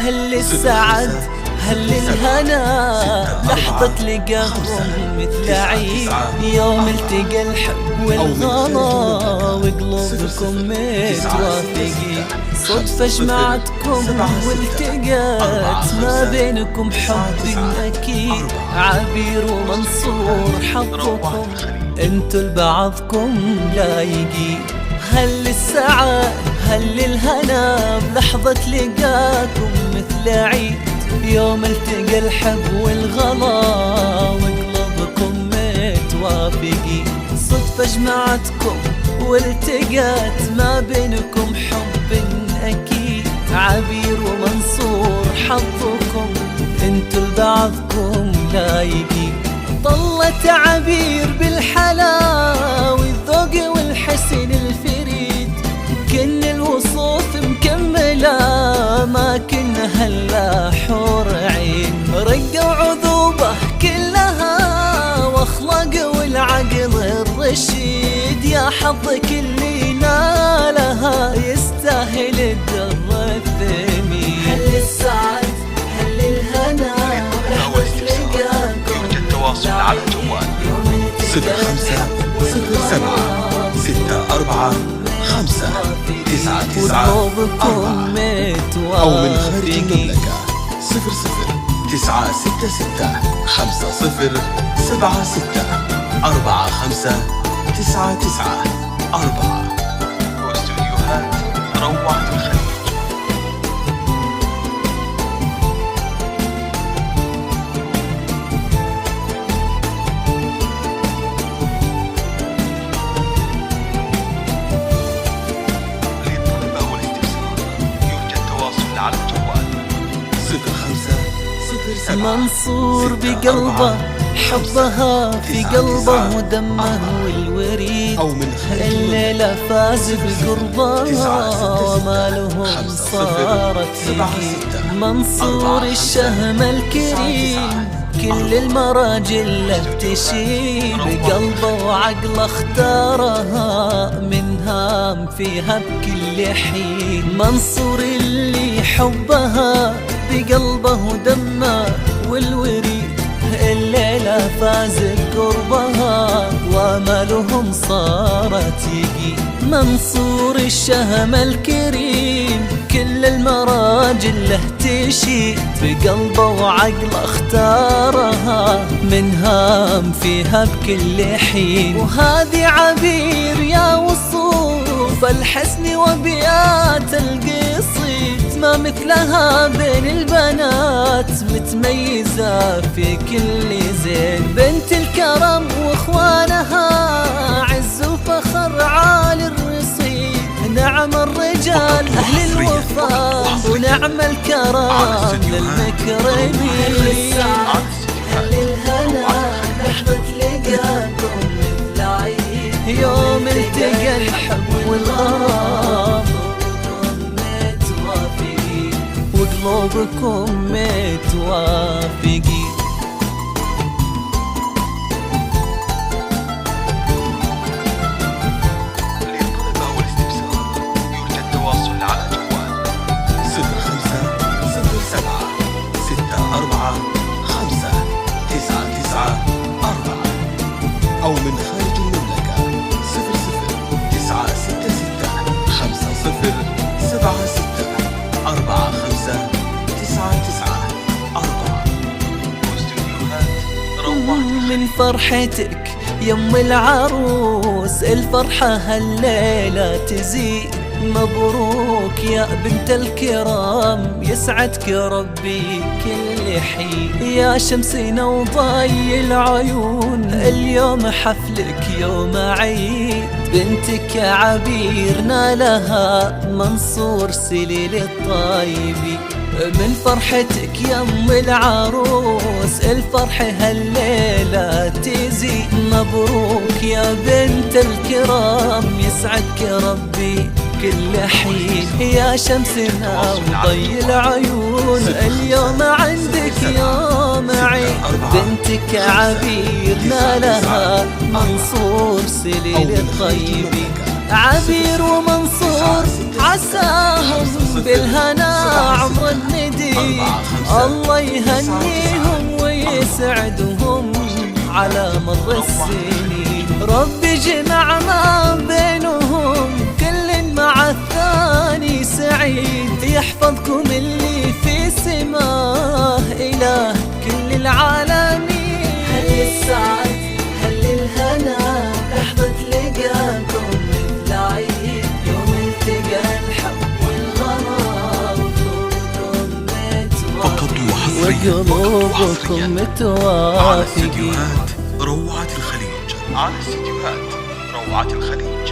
هل السعد هل الهنا لحظة لقاكم مثل عيد يوم التقى الحب والغلا وقلوبكم متوافقين صدفة جمعتكم والتقات ما بينكم حب أكيد عبير ومنصور حظكم انتو لبعضكم لايقين هل السعد هل الهنا بلحظة لقاكم مثل عيد يوم التقى الحب والغلا وقلوبكم متوافقين صدفة جمعتكم والتقات ما بينكم حب أكيد عبير ومنصور حظكم انتو لبعضكم لايقين طلت عبير بالحلا والذوق والحسن الفريد كن الوصوف مكملة ما كنا هلا حور عين رقة وعذوبة كلها واخلاق والعقل الرشيد يا حظك اللي نالها يستاهل الدر الثمين هل السعد هل الهنا يرجى التواصل على الجوال 05-06-4-5-9-9-4 أو من خارج المملكة 00-96-76-56-4 واستوديوهات روعة الخليج. على الجوال 05-07 منصور بقلبه حبها في قلبه ودمه والوريد أو من الليلة فاز بقربها ما لهم صارت تجي منصور الشهم الكريم كل المراجل له تشي بقلبه وعقله اختارها من هام فيها بكل حين منصور اللي حبها بقلبه ودمه والوريد الليلة فاز بقربها واملهم صارت يجي منصور الشهم الكريم كل المراجل له تشيد بقلبه وعقله اختارها من هام فيها بكل حين وهذه عبير يا وصوف الحسن وبيات القصيد ما مثلها بين البنات متميزة في كل زين بنت الكرم واخوانها عز وفخر عالي الرصيد نعم الرجال اهل الوفاء ونعم الكرام للمكرمين اهل الهنا لحظة لقاكم مثل عيد يوم التقى الحب والغرام وقلوبكم متوافقين للطلبة والاستفسار يرجى التواصل على الجوال 05-06-4-5-9-9-4 أو من خارج المملكة 00-96-76-56-4 واستوديوهات روعة من فرحتك يم العروس الفرحة هالليلة تزيد مبروك يا بنت الكرام يسعدك ربي كل حين يا شمسنا وضاي العيون اليوم حفلك يوم عيد بنتك عبير نالها منصور سليل الطيبي من فرحتك يم العروس الفرحة هالليلة تزيد مبروك يا بنت الكرام يسعدك ربي كل حين يا شمسنا وضي العيون اليوم عندك يوم عيد بنتك عبير نالها منصور سليل الطيبي عبير ومنصور عساهم بالهنا عمر الندي، الله يهنيهم ويسعدهم على مر السنين. ربي جمعنا بينهم كل مع الثاني سعيد، يحفظكم اللي في سماه إله كل العالمين. هل السعد هل الهنا لحظة لقاكم مثل عيد، يوم التقى الحب والغرام وقلوبكم على متوافقين. استديوهات روعة الخليج.